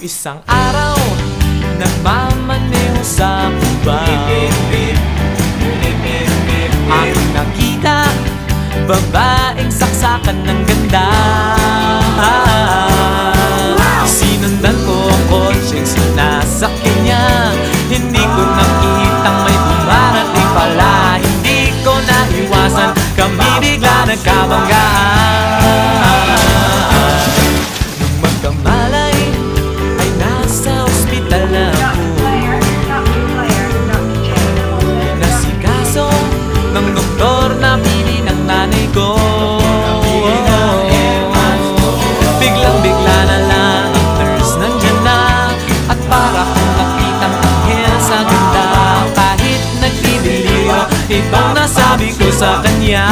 Isang araw, nagmamaneho sa Cuba, aking nakita, babaeng saksakan ng ganda. Sinundan ko ang kotse, sinasakyan niya. Hindi ko nakitang may dumarating pala. Hindi ko naiwasan, kami bigla nagkabanggaan. Nung magkamalay, ay nasa ospital na ako. Nasikaso ng doktor na pili ng nanay ko. Biglang-bigla na lang ang nurse nandyan na, at para kong nakitang anghel sa ganda. Kahit nagdidiliyo, itong nasabi ko sa kanya.